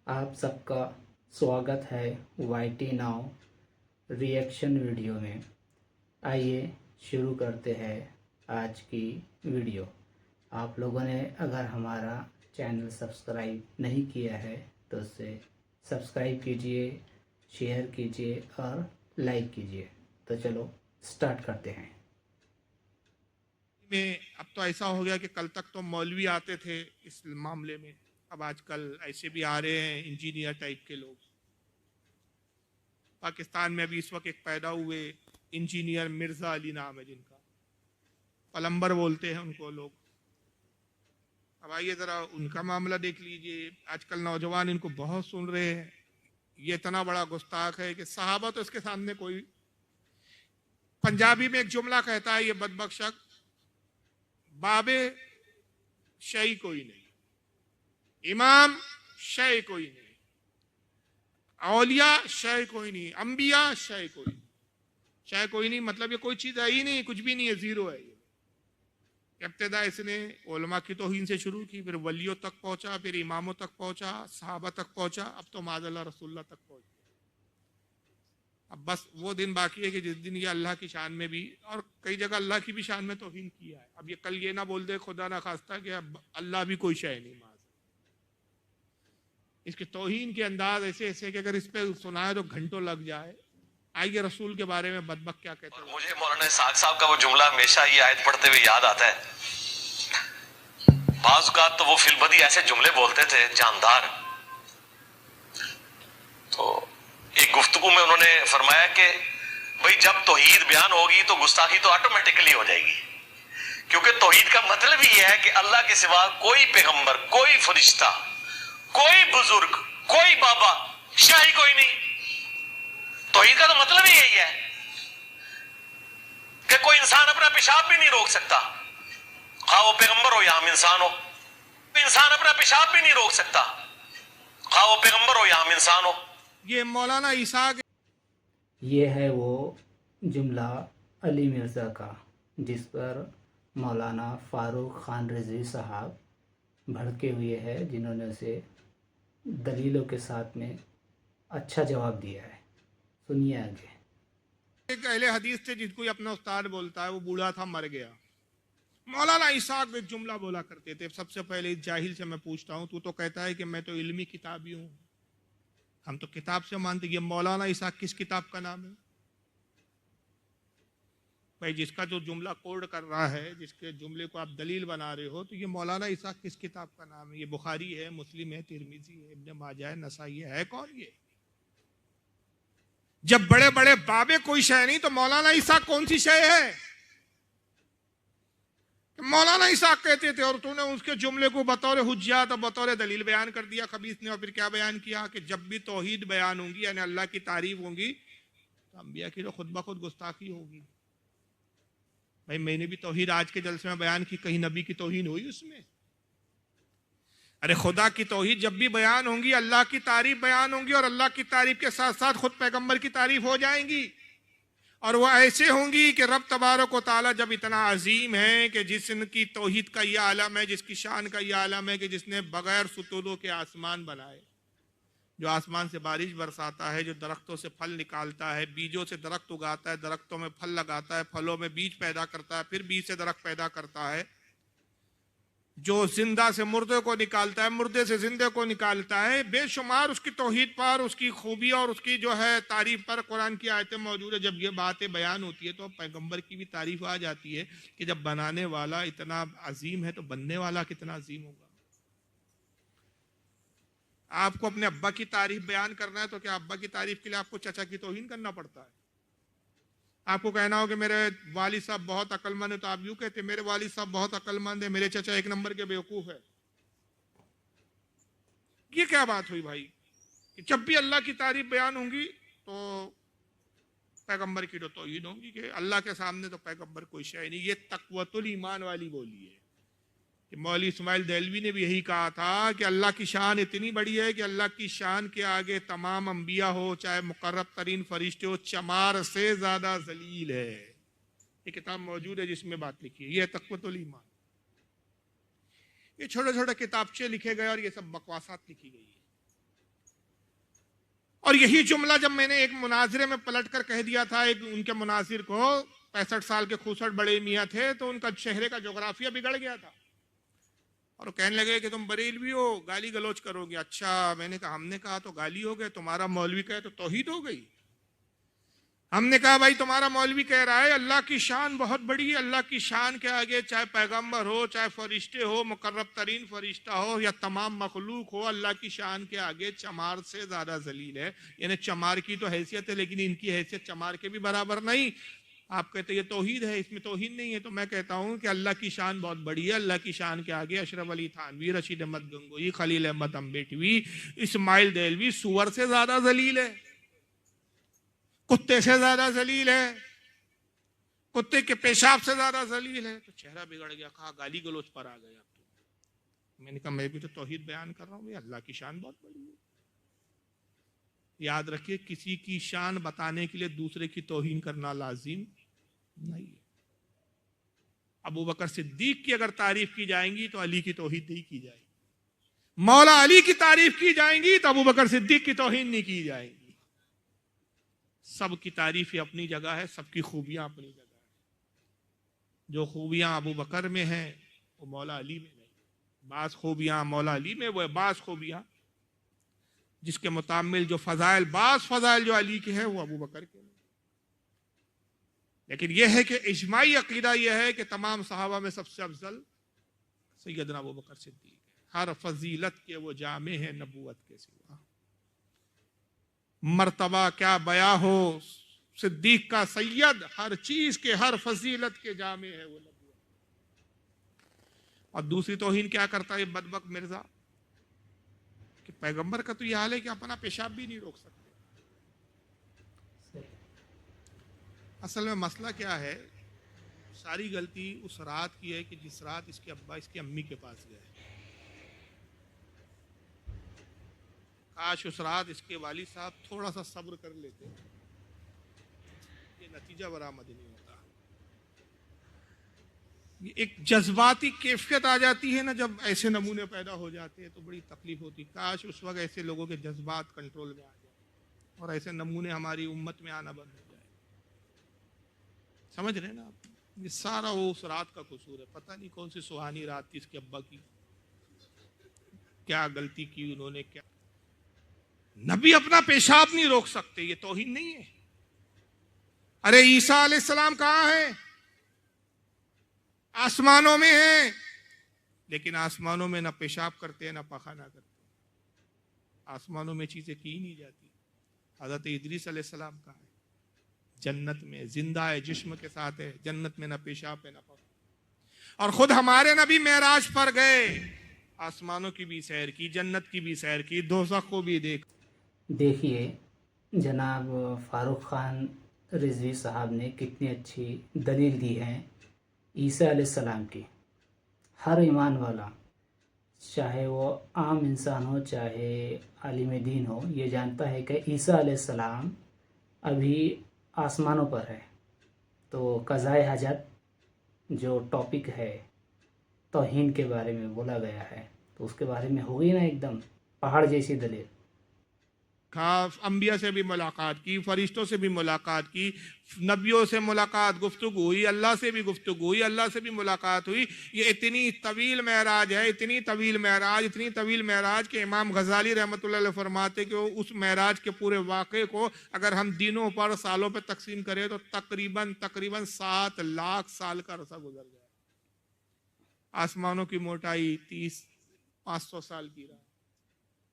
آپ سب کا سواگت ہے Y T now reaction video میں۔ آئیے شروع کرتے ہیں آج کی ویڈیو۔ آپ لوگوں نے اگر ہمارا چینل سبسکرائب نہیں کیا ہے تو اسے سبسکرائب کیجئے، شیئر کیجئے اور لائک کیجئے۔ تو چلو سٹارٹ کرتے ہیں۔ میں اب تو ایسا ہو گیا کہ کل تک تو مولوی آتے تھے اس معاملے میں، اب آج کل ایسے بھی آ رہے ہیں انجینئر ٹائپ کے لوگ۔ پاکستان میں ابھی اس وقت ایک پیدا ہوئے انجینئر مرزا علی نام ہے جن کا، پلمبر بولتے ہیں ان کو لوگ۔ اب آئیے ذرا ان کا معاملہ دیکھ لیجئے، آج کل نوجوان ان کو بہت سن رہے ہیں۔ یہ اتنا بڑا گستاخ ہے کہ صحابہ تو اس کے سامنے کوئی، پنجابی میں ایک جملہ کہتا ہے یہ بدبخت شخص، بابے شے کوئی نہیں، امام شے کوئی نہیں، اولیاء شے کوئی نہیں، انبیاء شے کوئی نہیں۔ شے کوئی نہیں مطلب یہ کوئی چیز ہے ہی نہیں، کچھ بھی نہیں ہے، زیرو ہے یہ۔ ابتدا اس نے علماء کی توہین سے شروع کی، پھر ولیوں تک پہنچا، پھر اماموں تک پہنچا، صحابہ تک پہنچا، اب تو معاذ اللہ رسول اللہ تک پہنچ گیا۔ اب بس وہ دن باقی ہے کہ جس دن یہ اللہ کی شان میں بھی، اور کئی جگہ اللہ کی بھی شان میں توہین کیا ہے۔ اب یہ کل یہ نہ بول دے خدا نہ خواستہ کہ اب اللہ بھی کوئی شے نہیں، معاذ۔ اس کے توہین کے انداز ایسے ایسے کہ اگر اس پہ سنائے تو گھنٹوں لگ جائے۔ آئیے رسول کے بارے میں بدبخت کیا کہتے ہیں۔ مجھے مولانا اسحاق صاحب کا وہ جملہ ہمیشہ یہ آیت پڑھتے ہوئے یاد آتا ہے۔ بعض اوقات تو وہ فی البدی ایسے جملے بولتے تھے جاندار۔ تو ایک گفتگو میں انہوں نے فرمایا کہ بھئی جب توحید بیان ہوگی تو گستاخی تو آٹومیٹکلی ہو جائے گی، کیونکہ توحید کا مطلب ہی یہ ہے کہ اللہ کے سوا کوئی پیغمبر، کوئی فرشتہ، کوئی بزرگ، کوئی بابا، شاہی کوئی نہیں۔ توحید کا تو مطلب ہی یہی ہے کہ کوئی انسان اپنا پیشاب بھی نہیں روک سکتا، خواہ وہ پیغمبر ہو یا عام انسان ہو۔ کوئی انسان اپنا پیشاب بھی نہیں روک سکتا، خواہ وہ پیغمبر ہو یا عام انسان ہو۔ یہ مولانا عیسیٰ یہ ہے وہ جملہ علی مرزا کا جس پر مولانا فاروق خان رضوی صاحب بھڑکے ہوئے ہیں، جنہوں نے اسے دلیلوں کے ساتھ میں اچھا جواب دیا ہے۔ سنیے آگے۔ ایک اہل حدیث تھے جس کو اپنا استاد بولتا ہے، وہ بوڑھا تھا، مر گیا۔ مولانا عیسیٰ ایک جملہ بولا کرتے تھے، سب سے پہلے اس جاہل سے میں پوچھتا ہوں، تو کہتا ہے کہ میں تو علمی کتابی ہوں، ہم تو کتاب سے مانتے۔ یہ مولانا عیسیٰ کس کتاب کا نام ہے؟ بھائی جس کا جو جملہ کوڈ کر رہا ہے، جس کے جملے کو آپ دلیل بنا رہے ہو، تو یہ مولانا عیسیٰ کس کتاب کا نام ہے؟ یہ بخاری ہے، مسلم ہے، ترمذی ہے، ابن ماجہ ہے، نسائی ہے کون یہ؟ جب بڑے بڑے بابے کوئی شے نہیں تو مولانا عیسیٰ کون سی شے ہے؟ مولانا عیسیٰ کہتے تھے، اور تو نے اس کے جملے کو بطور حجت اور بطور دلیل بیان کر دیا خبیث نے۔ اور پھر کیا بیان کیا کہ جب بھی توحید بیان ہوں گی، یعنی اللہ کی تعریف ہوں گی، تو انبیاء کی تو خود بخود گستاخی ہوگی۔ بھائی میں نے بھی توحید آج کے جلسے میں بیان کی، کہیں نبی کی توہین ہوئی اس میں؟ ارے خدا کی توحید جب بھی بیان ہوں گی، اللہ کی تعریف بیان ہوں گی، اور اللہ کی تعریف کے ساتھ ساتھ خود پیغمبر کی تعریف ہو جائیں گی، اور وہ ایسے ہوں گی کہ رب تبارک و تعالیٰ جب اتنا عظیم ہے کہ جس کی توحید کا یہ عالم ہے، جس کی شان کا یہ عالم ہے کہ جس نے بغیر ستونوں کے آسمان بنائے، جو آسمان سے بارش برساتا ہے، جو درختوں سے پھل نکالتا ہے، بیجوں سے درخت اگاتا ہے، درختوں میں پھل لگاتا ہے، پھلوں میں بیج پیدا کرتا ہے، پھر بیج سے درخت پیدا کرتا ہے، جو زندہ سے مردے کو نکالتا ہے، مردے سے زندے کو نکالتا ہے، بے شمار اس کی توحید پر، اس کی خوبی اور اس کی جو ہے تعریف پر قرآن کی آیتیں موجود ہے۔ جب یہ باتیں بیان ہوتی ہے تو پیغمبر کی بھی تعریف آ جاتی ہے کہ جب بنانے والا اتنا عظیم ہے تو بننے والا کتنا عظیم ہوگا۔ آپ کو اپنے ابا کی تعریف بیان کرنا ہے تو کیا ابا کی تعریف کے لیے آپ کو چچا کی توہین کرنا پڑتا ہے؟ آپ کو کہنا ہو کہ میرے والد صاحب بہت عقل مند ہے تو آپ یوں کہتے ہیں میرے والد صاحب بہت عقل مند ہے، میرے چچا ایک نمبر کے بیوقوف ہے۔ یہ کیا بات ہوئی بھائی کہ جب بھی اللہ کی تعریف بیان ہوں گی تو پیغمبر کی تو توہین ہوگی کہ اللہ کے سامنے تو پیغمبر کوئی شے نہیں۔ یہ تقوت الایمان والی بولی ہے کہ مولوی اسماعیل دہلوی نے بھی یہی کہا تھا کہ اللہ کی شان اتنی بڑی ہے کہ اللہ کی شان کے آگے تمام انبیاء ہو، چاہے مقرب ترین فرشتے ہو، چمار سے زیادہ ذلیل ہے۔ یہ کتاب موجود ہے جس میں بات لکھی ہے، یہ تقوت الایمان۔ یہ چھوٹے چھوٹے کتابچے لکھے گئے اور یہ سب بکواسات لکھی گئی ہے۔ اور یہی جملہ جب میں نے ایک مناظرے میں پلٹ کر کہہ دیا تھا ایک ان کے مناظر کو، 65 سال کے خوسٹ بڑے میاں تھے، تو ان کا چہرے کا جغرافیہ بگڑ گیا تھا اور وہ کہنے لگے کہ تم بریلوی ہو، گالی گلوچ کرو گے۔ اچھا، میں نے کہا ہم نے کہا تو گالی ہو گئے، تمہارا مولوی کہے تو توحید ہو گئی۔ ہم نے کہا بھائی تمہارا مولوی کہہ رہا ہے اللہ کی شان بہت بڑی ہے، اللہ کی شان کے آگے چاہے پیغمبر ہو، چاہے فرشتے ہو، مقرب ترین فرشتہ ہو یا تمام مخلوق ہو، اللہ کی شان کے آگے چمار سے زیادہ ذلیل ہے۔ یعنی چمار کی تو حیثیت ہے لیکن ان کی حیثیت چمار کے بھی برابر نہیں۔ آپ کہتے یہ توحید ہے، اس میں توحید نہیں ہے، تو میں کہتا ہوں کہ اللہ کی شان بہت بڑی ہے، اللہ کی شان کے آگے اشرف علی تھانوی، رشید احمد گنگوئی، خلیل احمد امبیٹوی، اسماعیل دہلوی سور سے زیادہ ذلیل ہے، کتے سے زیادہ ذلیل ہے، کتے کے پیشاب سے زیادہ ذلیل ہے۔ تو چہرہ بگڑ گیا، کہا گالی گلوچ پر آ گیا۔ میں نے کہا میں بھی تو توحید بیان کر رہا ہوں، اللہ کی شان بہت بڑی ہے۔ یاد رکھیے کسی کی شان بتانے کے لیے دوسرے کی توہین کرنا لازم نہیں ہے۔ ابو بکر صدیق کی اگر تعریف کی جائیں گی تو علی کی توہین نہیں کی جائے گی، مولا علی کی تعریف کی جائیں گی تو ابو بکر صدیق کی توہین نہیں کی جائے گی۔ سب کی تعریف اپنی جگہ ہے، سب کی خوبیاں اپنی جگہ ہے۔ جو خوبیاں ابو بکر میں ہیں وہ مولا علی میں نہیں، بعض خوبیاں مولا علی میں، وہ بعض خوبیاں جس کے متعمل جو فضائل، بعض فضائل جو علی کے ہیں وہ ابو بکر کے نہیں۔ لیکن یہ ہے کہ اجماعی عقیدہ یہ ہے کہ تمام صحابہ میں سب سے افضل سیدنا ابو بکر صدیق ہے، ہر فضیلت کے وہ جامع ہے نبوت کے سوا۔ مرتبہ کیا بیاں ہو صدیق کا سید، ہر چیز کے ہر فضیلت کے جامع ہے وہ نبوت۔ اور دوسری توہین کیا کرتا ہے بدبخت مرزا کہ پیغمبر کا تو یہ حال ہے کہ اپنا پیشاب بھی نہیں روک سکتے۔ اصل میں مسئلہ کیا ہے، ساری غلطی اس رات کی ہے کہ جس رات اس کے ابا اس کی امی کے پاس گئے۔ کاش اس رات اس کے والد صاحب تھوڑا سا صبر کر لیتے، یہ نتیجہ برآمد نہیں ہوتا۔ ایک جذباتی کیفیت آ جاتی ہے نا جب ایسے نمونے پیدا ہو جاتے ہیں تو بڑی تکلیف ہوتی۔ کاش اس وقت ایسے لوگوں کے جذبات کنٹرول میں آ جائیں اور ایسے نمونے ہماری امت میں آنا بند ہو جائے۔ سمجھ رہے ہیں نا آپ؟ یہ سارا وہ اس رات کا قصور ہے۔ پتہ نہیں کون سی سہانی رات تھی اس کے ابا کی، کیا غلطی کی انہوں نے، کیا نبی اپنا پیشاب نہیں روک سکتے، یہ توہین نہیں ہے؟ ارے عیسیٰ علیہ السلام کہاں ہیں؟ آسمانوں میں ہیں، لیکن آسمانوں میں نہ پیشاب کرتے نہ پخانہ کرتے، آسمانوں میں چیزیں کی نہیں جاتی۔ حضرت ادریس علیہ السلام کہاں ہے؟ جنت میں، زندہ ہے، جسم کے ساتھ ہے، جنت میں نہ پیشاب ہے نہ پخانہ۔ اور خود ہمارے نبی معراج پر گئے، آسمانوں کی بھی سیر کی، جنت کی بھی سیر کی، دوزخ کو بھی دیکھیے جناب فاروق خان رضوی صاحب نے کتنی اچھی دلیل دی ہے عیسیٰ علیہ السلام کی۔ ہر ایمان والا چاہے وہ عام انسان ہو چاہے عالم دین ہو، یہ جانتا ہے کہ عیسیٰ علیہ السلام ابھی آسمانوں پر ہے۔ تو قضائے حاجت جو ٹاپک ہے توہین کے بارے میں بولا گیا ہے تو اس کے بارے میں ہوگی نا ایک دم پہاڑ جیسی دلیل۔ انبیاء سے بھی ملاقات کی، فرشتوں سے بھی ملاقات کی، نبیوں سے ملاقات، گفتگو ہوئی، اللہ سے بھی گفتگو ہوئی، اللہ سے بھی ملاقات ہوئی۔ یہ اتنی طویل معراج ہے، اتنی طویل معراج کہ امام غزالی رحمۃ اللہ علیہ فرماتے کہ اس معراج کے پورے واقعے کو اگر ہم دنوں پر سالوں پہ تقسیم کریں تو تقریباً 7 لاکھ سال کا عرصہ گزر جائے۔ آسمانوں کی موٹائی 500 سال کی راہ،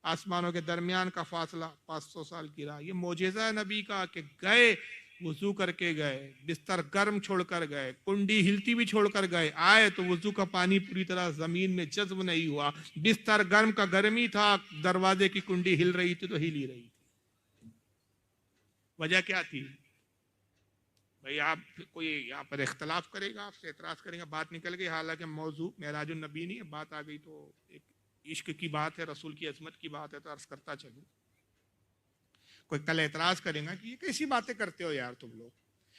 آسمانوں کے درمیان کا فاصلہ 500 سال کی راہ۔ یہ معجزہ ہے نبی کا کہ گئے، وضو کر کے گئے، بستر گرم چھوڑ کر گئے، کنڈی ہلتی بھی چھوڑ کر گئے، آئے تو وضو کا پانی پوری طرح زمین میں جذب نہیں ہوا، بستر گرم کا گرمی تھا، دروازے کی کنڈی ہل رہی تھی تو ہل ہی رہی تھی۔ وجہ کیا تھی؟ بھئی آپ کوئی یہاں پر اختلاف کرے گا، آپ سے اعتراض کرے گا، بات نکل گئی، حالانکہ موضوع معراج النبی نہیں ہے، بات آ گئی تو ایک عشق کی بات ہے، رسول کی عظمت کی بات ہے، تو عرض کرتا چلوں۔ کوئی کل اعتراض کرے گا کہ یہ کیسی باتیں کرتے ہو یار تم لوگ،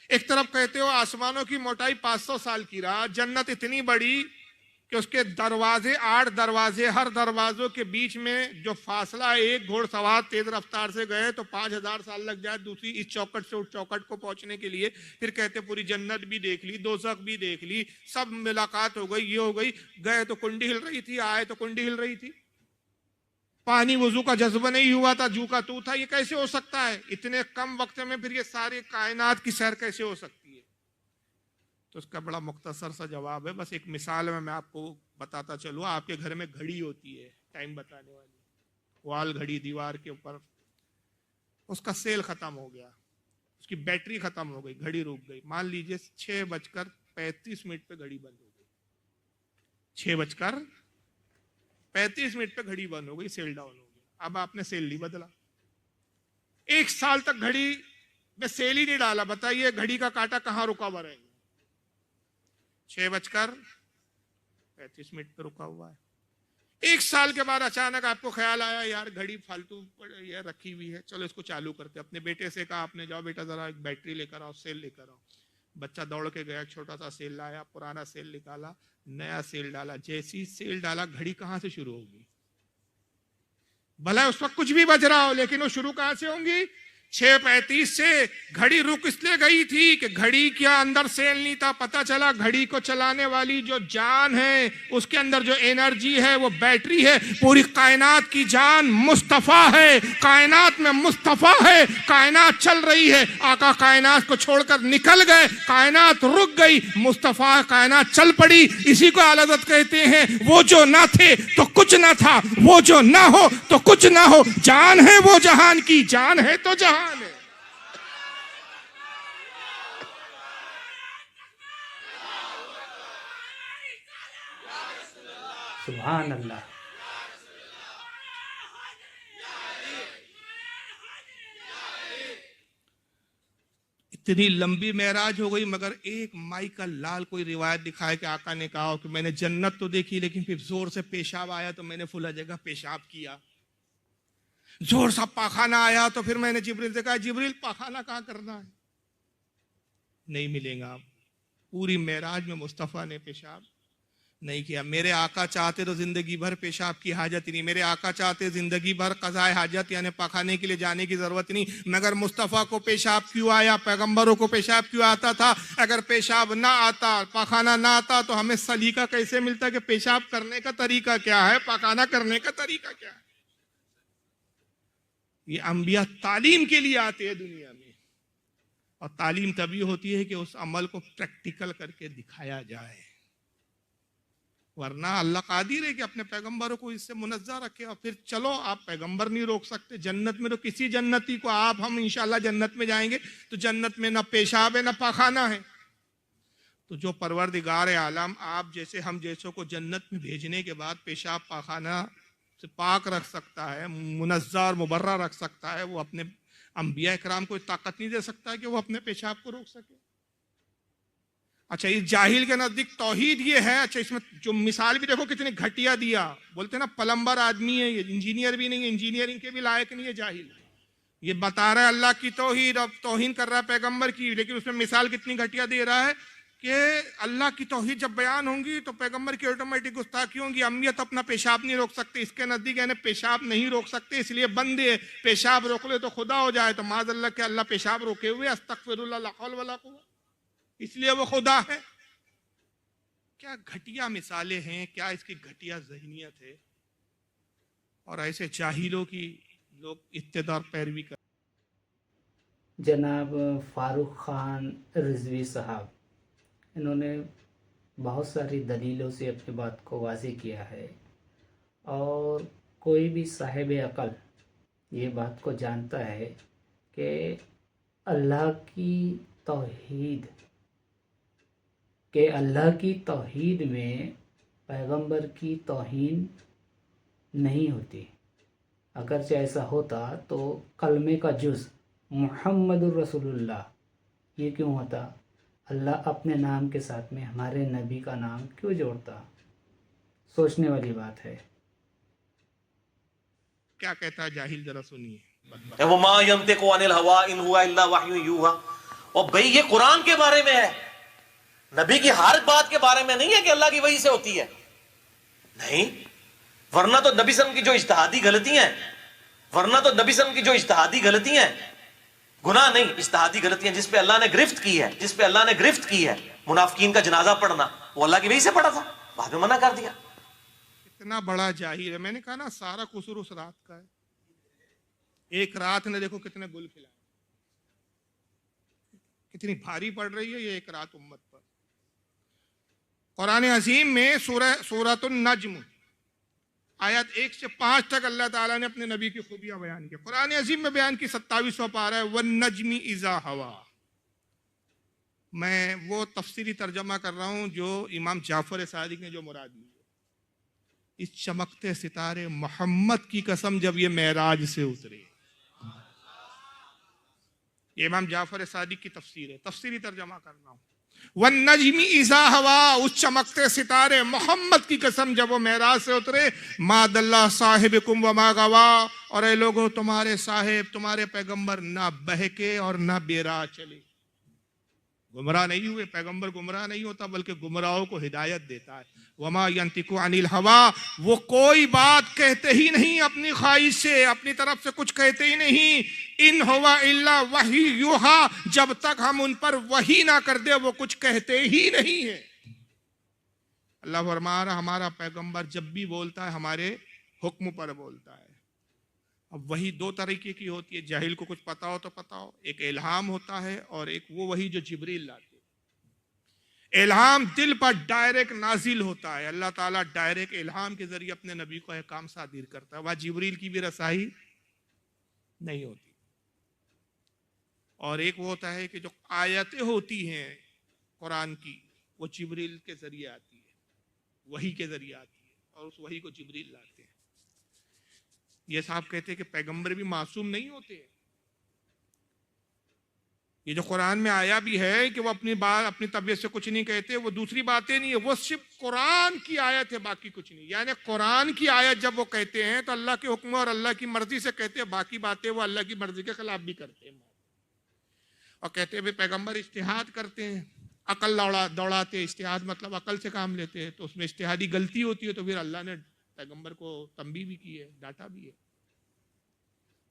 ایک طرف کہتے ہو آسمانوں کی موٹائی 500 سال کی راہ، جنت اتنی بڑی کہ اس کے دروازے 8 دروازے، ہر دروازوں کے بیچ میں جو فاصلہ ایک گھوڑ سوار تیز رفتار سے گئے تو 5000 سال لگ جائے دوسری اس چوکٹ سے اس چوکٹ کو پہنچنے کے لیے. پھر کہتے پوری جنت بھی دیکھ لی، دوزخ بھی دیکھ لی، سب ملاقات ہو گئی، یہ ہو گئی. گئے تو کنڈی ہل رہی تھی، آئے تو کنڈی ہل رہی تھی. پانی وضو کا جذبہ نہیں ہوا تھا، جو کا تو تھا. یہ کیسے ہو سکتا ہے اتنے کم وقت میں؟ پھر یہ ساری کائنات کی سیر کیسے ہو سکتی ہے؟ تو اس کا بڑا مختصر سا جواب ہے، بس ایک مثال میں آپ کو بتاتا چلوں. آپ کے گھر میں گھڑی ہوتی ہے ٹائم بتانے والی، وال گھڑی دیوار کے اوپر. اس کا سیل ختم ہو گیا، اس کی بیٹری ختم ہو گئی، گھڑی رک گئی. مان لیجئے 6:35 پہ گھڑی بند ہو گئی. 6:35 پہ گھڑی بند ہو گئی، سیل ڈاؤن ہو گیا. اب آپ نے سیل نہیں بدلا، 1 سال تک گھڑی میں سیل ہی نہیں ڈالا. بتائیے گھڑی کا کانٹا کہاں رکا ہوا رہے گا؟ 6:35 پہ رکا ہوا ہے. 1 سال کے بعد اچانک آپ کو خیال آیا یار گھڑی فالتو رکھی ہوئی ہے، چلو اس کو چالو کرتے. اپنے بیٹے سے کہا آپ نے، جاؤ بیٹا ذرا ایک بیٹری لے کر آؤ، سیل لے کر آؤ. بچہ دوڑ کے گیا، چھوٹا سا سیل لایا، پرانا سیل نکالا، نیا سیل ڈالا. جیسی سیل ڈالا گھڑی کہاں سے شروع ہوگی؟ بھلا اس وقت کچھ بھی بج رہا ہو، لیکن وہ شروع کہاں سے ہوں گی؟ 6:35 سے. گھڑی رک اس لیے گئی تھی کہ گھڑی کے اندر سیل نہیں تھا. پتا چلا گھڑی کو چلانے والی جو جان ہے، اس کے اندر جو انرجی ہے وہ بیٹری ہے. پوری کائنات کی جان مصطفیٰ ہے، کائنات میں مصطفیٰ ہے، کائنات چل رہی ہے. آقا کائنات کو چھوڑ کر نکل گئے، کائنات رک گئی، مصطفیٰ کائنات چل پڑی. اسی کو اعلی حضرت کہتے ہیں وہ جو نہ تھے تو کچھ نہ تھا، وہ جو نہ ہو تو کچھ نہ ہو. جان ہے وہ جہان کی، جان ہے تو جہان ہے. سبحان اللہ. اتنی لمبی معراج ہو گئی، مگر ایک مائی کا لال کوئی روایت دکھائے کہ آقا نے کہا کہ میں نے جنت تو دیکھی لیکن پھر زور سے پیشاب آیا تو میں نے فلاں جگہ پیشاب کیا. زور سا پاخانہ آیا تو پھر میں نے جبریل سے کہا جبریل پاخانہ کہاں کرنا ہے؟ نہیں ملیں گا. پوری معراج میں مصطفیٰ نے پیشاب نہیں کیا. میرے آقا چاہتے تو زندگی بھر پیشاب کی حاجت نہیں، میرے آقا چاہتے زندگی بھر قضائے حاجت یعنی پاخانے کے لیے جانے کی ضرورت نہیں. مگر مصطفیٰ کو پیشاب کیوں آیا؟ پیغمبروں کو پیشاب کیوں آتا تھا؟ اگر پیشاب نہ آتا، پاخانہ نہ آتا تو ہمیں سلیقہ کیسے ملتا کہ پیشاب کرنے کا طریقہ کیا ہے، پاخانہ کرنے کا طریقہ کیا ہے؟ یہ انبیاء تعلیم کے لیے آتے ہیں دنیا میں، اور تعلیم تبھی ہوتی ہے کہ اس عمل کو پریکٹیکل کر کے دکھایا جائے. ورنہ اللہ قادر ہے کہ اپنے پیغمبروں کو اس سے منزہ رکھے. اور پھر چلو آپ پیغمبر نہیں روک سکتے. جنت میں تو کسی جنتی کو ہم انشاءاللہ جنت میں جائیں گے تو جنت میں نہ پیشاب ہے نہ پاخانہ ہے. تو جو پروردگار عالم آپ جیسے ہم جیسوں کو جنت میں بھیجنے کے بعد پیشاب پاخانہ سے پاک رکھ سکتا ہے، منزہ اور مبرہ رکھ سکتا ہے، وہ اپنے انبیاء اکرام کو طاقت نہیں دے سکتا کہ وہ اپنے پیشاب کو روک سکے. اچھا اس جاہل کے نزدیک توحید یہ ہے. اچھا اس میں جو مثال بھی دیکھو کتنی گھٹیا دیا. بولتے نا پلمبر آدمی ہے، یہ انجینئر بھی نہیں ہے، انجینئرنگ کے بھی لائق نہیں ہے، جاہل. یہ بتا رہا ہے اللہ کی توحید، اب توہین کر رہا ہے پیغمبر کی، لیکن اس میں مثال کتنی گھٹیا دے رہا ہے کہ اللہ کی توحید جب بیان ہوں گی تو پیغمبر کی آٹومیٹک گستاخی ہوں گی. انبیاء تو اپنا پیشاب نہیں روک سکتے. اس کے نزدیک یعنی پیشاب نہیں روک سکتے اس لیے بندے پیشاب روک لے تو خدا ہو جائے. تو معاذ اللہ کہ اللہ پیشاب روکے ہوئے، استغفر اللہ لا حول ولا قوة، اس لیے وہ خدا ہے. کیا گھٹیا مثالیں ہیں، کیا اس کی گھٹیا ذہنیت ہے. اور ایسے جاہلوں کی لوگ اتدار پیروی کر. جناب فاروق خان رضوی صاحب، انہوں نے بہت ساری دلیلوں سے اپنی بات کو واضح کیا ہے، اور کوئی بھی صاحب عقل یہ بات کو جانتا ہے کہ اللہ کی توحید میں پیغمبر کی توہین نہیں ہوتی. اگرچہ ایسا ہوتا تو کلمے کا جز محمد الرسول اللہ یہ کیوں ہوتا؟ اللہ اپنے نام کے ساتھ میں ہمارے نبی کا نام کیوں جوڑتا؟ سوچنے والی بات ہے. کیا کہتا ہے جاہل، ذرا سنیے. وَمَا يَنْطِقُ عَنِ الْهَوَىٰ إِنْ هُوَ إِلَّا وَحْيٌ يُوحَىٰ. اور بھئی یہ قرآن کے بارے میں ہے، نبی کی ہر بات کے بارے میں نہیں ہے کہ اللہ کی وحی سے ہوتی ہے. نہیں، ورنہ تو نبی صلی اللہ علیہ وسلم کی جو اجتہادی غلطیاں ہیں گناہ نہیں، اجتہادی غلطیاں جس پہ اللہ نے گرفت کی ہے منافقین کا جنازہ پڑھنا، وہ اللہ کی وحی سے پڑھا تھا، بعد میں منع کر دیا. اتنا بڑا جاہل ہے. میں نے کہا نا سارا قصور اس رات کا ہے. ایک رات نے دیکھو کتنے گل کھلائے، کتنی بھاری پڑ رہی ہے یہ ایک رات امت پر. قرآن عظیم میں سورۃ النجم آیت 1 سے 5 تک اللہ تعالیٰ نے اپنے نبی کی خوبیاں بیان کی. قرآن عظیم میں بیان کی 27واں پارہ ہے وَالنَّجْمِ إِذَا هَوَىٰ. میں وہ تفسیری ترجمہ کر رہا ہوں جو امام جعفر صادق نے جو مراد لی ہے. اس چمکتے ستارے محمد کی قسم جب یہ معراج سے اترے. یہ امام جعفر صادق کی تفسیر ہے، تفسیری ترجمہ کرنا ہوں. وَالنَّجْمِ إِذَا هَوَىٰ، اس چمکتے ستارے محمد کی قسم جب وہ معراج سے اترے. مَا ضَلَّ صَاحِبُكُمْ وَمَا غَوَىٰ، اور اے لوگوں تمہارے صاحب تمہارے پیغمبر نہ بہکے اور نہ بے راہ چلے. گمراہ نہیں ہوئے، پیغمبر گمراہ نہیں ہوتا بلکہ گمراہوں کو ہدایت دیتا ہے. وَمَا يَنْطِقُ عَنِ الْهَوَىٰ، وہ کوئی بات کہتے ہی نہیں اپنی خواہش سے، اپنی طرف سے کچھ کہتے ہی نہیں. ان ہوا الا وحی یوحا، جب تک ہم ان پر وحی نہ کر دے وہ کچھ کہتے ہی نہیں ہیں. اللہ فرما رہا ہمارا پیغمبر جب بھی بولتا ہے ہمارے حکم پر بولتا ہے. اب وہی دو طریقے کی ہوتی ہے، جاہل کو کچھ پتا ہو تو پتا ہو، ایک الہام ہوتا ہے اور ایک وہ وہی جو جبریل لاتے. الہام دل پر ڈائریکٹ نازل ہوتا ہے، اللہ تعالیٰ ڈائریکٹ الہام کے ذریعے اپنے نبی کو احکام صادر کرتا ہے، وہاں جبریل کی بھی رسائی نہیں ہوتی. اور ایک وہ ہوتا ہے کہ جو آیتیں ہوتی ہیں قرآن کی وہ جبریل کے ذریعے آتی ہے، وحی کے ذریعے آتی ہے، اور اس وحی کو جبریل لاتے ہیں. یہ صاحب کہتے ہیں کہ پیغمبر بھی معصوم نہیں ہوتے. یہ جو قرآن میں آیا بھی ہے کہ وہ اپنی طبیعت سے کچھ نہیں کہتے، وہ دوسری باتیں نہیں ہے، وہ صرف قرآن کی آیت ہے، باقی کچھ نہیں. یعنی قرآن کی آیت جب وہ کہتے ہیں تو اللہ کے حکم اور اللہ کی مرضی سے کہتے ہیں، باقی باتیں وہ اللہ کی مرضی کے خلاف بھی کرتے ہیں. اور کہتے ہیں پیغمبر اجتہاد کرتے ہیں، عقل دوڑاتے، اجتہاد مطلب عقل سے کام لیتے ہیں، تو اس میں اجتہادی غلطی ہوتی ہے تو پھر اللہ نے پیغمبر کو تنبیہ بھی کی ہے، ڈانٹا بھی ہے.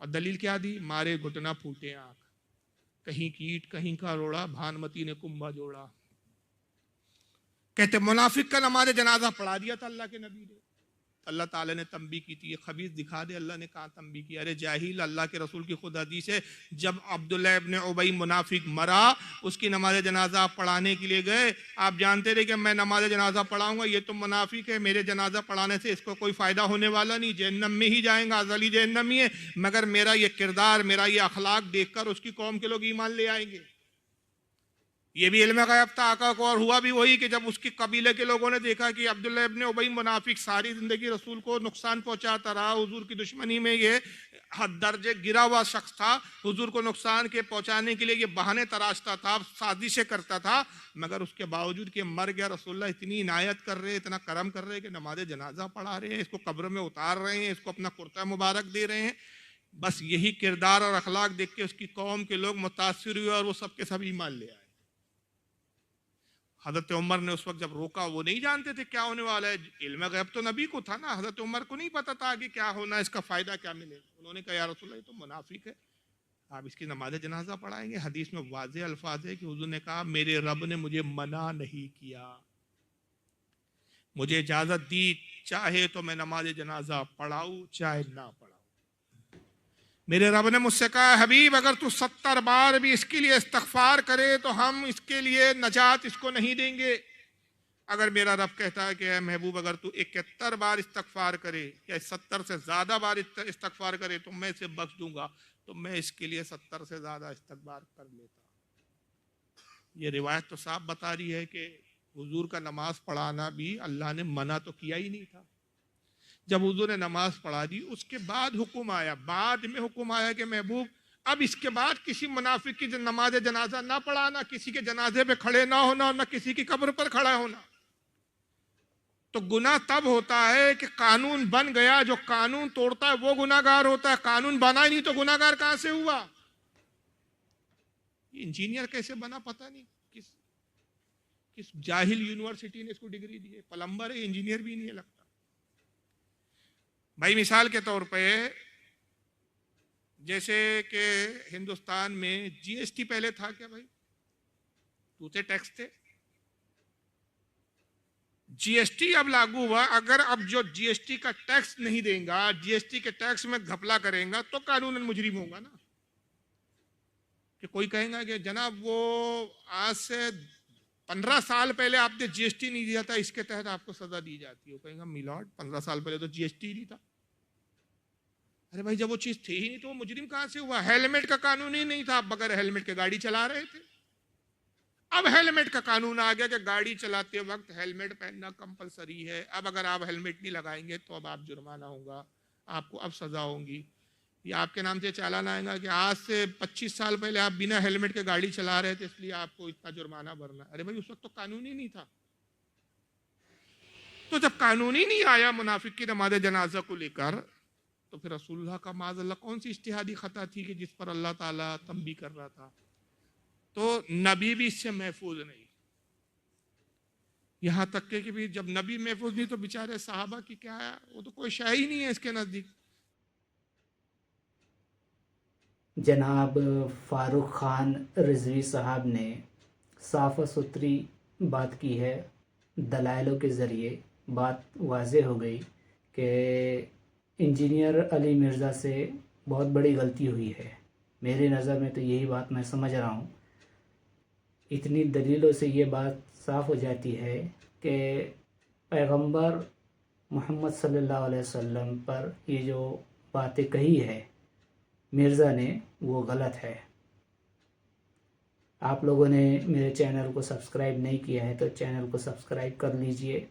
اور دلیل کیا دی؟ مارے گھٹنا پھوٹے آنکھ، کہیں کیٹ کہیں کا روڑا، بھانمتی نے کنبا جوڑا. کہتے منافق کا نماز جنازہ پڑھا دیا تھا اللہ کے نبی نے، اللہ تعالیٰ نے تنبیہ کی تھی. یہ خبیث دکھا دے اللہ نے کہاں تنبیہ کی. ارے جاہل، اللہ کے رسول کی خود حدیث ہے، جب عبداللہ ابن ابی منافق مرا، اس کی نماز جنازہ پڑھانے کے لیے گئے. آپ جانتے رہے کہ میں نماز جنازہ پڑھاؤں گا، یہ تو منافق ہے، میرے جنازہ پڑھانے سے اس کو کوئی فائدہ ہونے والا نہیں، جہنم میں ہی جائیں گا، ازلی جہنم ہی ہے. مگر میرا یہ کردار، میرا یہ اخلاق دیکھ کر اس کی قوم کے لوگ ایمان لے آئیں گے. یہ بھی علم غیب تھا آقا کو، اور ہوا بھی وہی کہ جب اس کی قبیلے کے لوگوں نے دیکھا کہ عبداللہ ابن ابی منافق ساری زندگی رسول کو نقصان پہنچاتا رہا، حضور کی دشمنی میں یہ حد درجے گرا ہوا شخص تھا، حضور کو نقصان کے پہنچانے کے لیے یہ بہانے تراشتا تھا، سازشیں کرتا تھا، مگر اس کے باوجود کہ مر گیا رسول اللہ اتنی عنایت کر رہے، اتنا کرم کر رہے کہ نماز جنازہ پڑھا رہے ہیں، اس کو قبر میں اتار رہے ہیں، اس کو اپنا کرتا مبارک دے رہے ہیں. بس یہی کردار اور اخلاق دیکھ کے اس کی قوم کے لوگ متاثر ہوئے اور وہ سب کے سب ایمان لے آئے. حضرت عمر نے اس وقت جب روکا، وہ نہیں جانتے تھے کیا ہونے والا ہے، علم غیب تو نبی کو تھا نا، حضرت عمر کو نہیں پتا تھا کہ کیا ہونا، اس کا فائدہ کیا ملے. انہوں نے کہا یا رسول اللہ یہ تو منافق ہے، آپ اس کی نماز جنازہ پڑھائیں گے. حدیث میں واضح الفاظ ہے کہ حضور نے کہا میرے رب نے مجھے منع نہیں کیا، مجھے اجازت دی، چاہے تو میں نماز جنازہ پڑھاؤں چاہے نہ پڑھاؤں. میرے رب نے مجھ سے کہا حبیب اگر تو 70 بار بھی اس کے لیے استغفار کرے تو ہم اس کے لیے نجات اس کو نہیں دیں گے. اگر میرا رب کہتا ہے کہ اے محبوب اگر تو 71 بار استغفار کرے یا 70 سے زیادہ بار استغفار کرے تو میں اسے بخش دوں گا، تو میں اس کے لیے 70 سے زیادہ استغفار کر لیتا. یہ روایت تو صاف بتا رہی ہے کہ حضور کا نماز پڑھانا بھی اللہ نے منع تو کیا ہی نہیں تھا. جب حضور نے نماز پڑھا دی اس کے بعد حکم آیا، بعد میں حکم آیا کہ محبوب اب اس کے بعد کسی منافق کی نماز جنازہ نہ پڑھانا، کسی کے جنازے پہ کھڑے نہ ہونا اور نہ کسی کی قبر پر کھڑا ہونا. تو گناہ تب ہوتا ہے کہ قانون بن گیا، جو قانون توڑتا ہے وہ گناہ گار ہوتا ہے، قانون بنا ہی نہیں تو گناہ گار کہاں سے ہوا. انجینئر کیسے بنا پتہ نہیں، کس جاہل یونیورسٹی نے اس کو ڈگری دی ہے، پلمبر ہے انجینئر بھی نہیں ہے لگتا. بھائی مثال کے طور پہ جیسے کہ ہندوستان میں جی ایس ٹی پہلے تھا کیا بھائی؟ دوسرے ٹیکس تھے. جی ایس ٹی اب لاگو ہوا. اگر اب جو جی ایس ٹی کا ٹیکس نہیں دیں گا, جی ایس ٹی کے ٹیکس میں گھپلا کریں گا, تو قانوناً مجرم ہوگا نا. کہ کوئی کہیں گا کہ جناب وہ آج سے 15 سال پہلے آپ نے جی ایس ٹی نہیں دیا تھا, اس کے تحت آپ کو سزا دی جاتی ہے. وہ کہیں گا میلارڈ 15 سال پہلے تو جی ایس ٹی نہیں تھا. ارے بھائی جب وہ چیز تھی ہی نہیں تو وہ مجرم کہاں سے ہوا؟ ہیلمٹ کا قانون ہی نہیں تھا, آپ بغیر ہیلمٹ کے گاڑی چلا رہے تھے. اب ہیلمٹ کا قانون آ گیا کہ گاڑی چلاتے وقت ہیلمٹ پہننا کمپلسری ہے. اب اگر آپ ہیلمٹ نہیں لگائیں گے تو اب آپ جرمانہ ہوگا, آپ کو اب سزا ہوگی. یا آپ کے نام سے چالان آئے گا کہ آج سے 25 سال پہلے آپ بنا ہیلمٹ کے گاڑی چلا رہے تھے, اس لیے آپ کو اتنا جرمانہ بھرنا. ارے بھائی اس وقت تو قانون ہی نہیں تھا. تو جب قانون ہی نہیں آیا منافق کی نماز جنازہ کو لے کر, تو پھر رسول اللہ کا معاذ اللہ کون سی اجتہادی خطا تھی کہ جس پر اللہ تعالیٰ تنبیہ کر رہا تھا؟ تو نبی بھی اس سے محفوظ نہیں. یہاں تک کہ بھی جب نبی محفوظ نہیں تو بیچارے صحابہ کی کیا ہے, وہ تو کوئی شے ہی نہیں ہے اس کے نزدیک. جناب فاروق خان رضوی صاحب نے صاف و ستھری بات کی ہے. دلائلوں کے ذریعے بات واضح ہو گئی کہ انجینئر علی مرزا سے بہت بڑی غلطی ہوئی ہے. میری نظر میں تو یہی بات میں سمجھ رہا ہوں. اتنی دلیلوں سے یہ بات صاف ہو جاتی ہے کہ پیغمبر محمد صلی اللہ علیہ وسلم پر یہ جو باتیں کہی ہے مرزا نے, وہ غلط ہے. آپ لوگوں نے میرے چینل کو سبسکرائب نہیں کیا ہے تو چینل کو سبسکرائب کر لیجئے.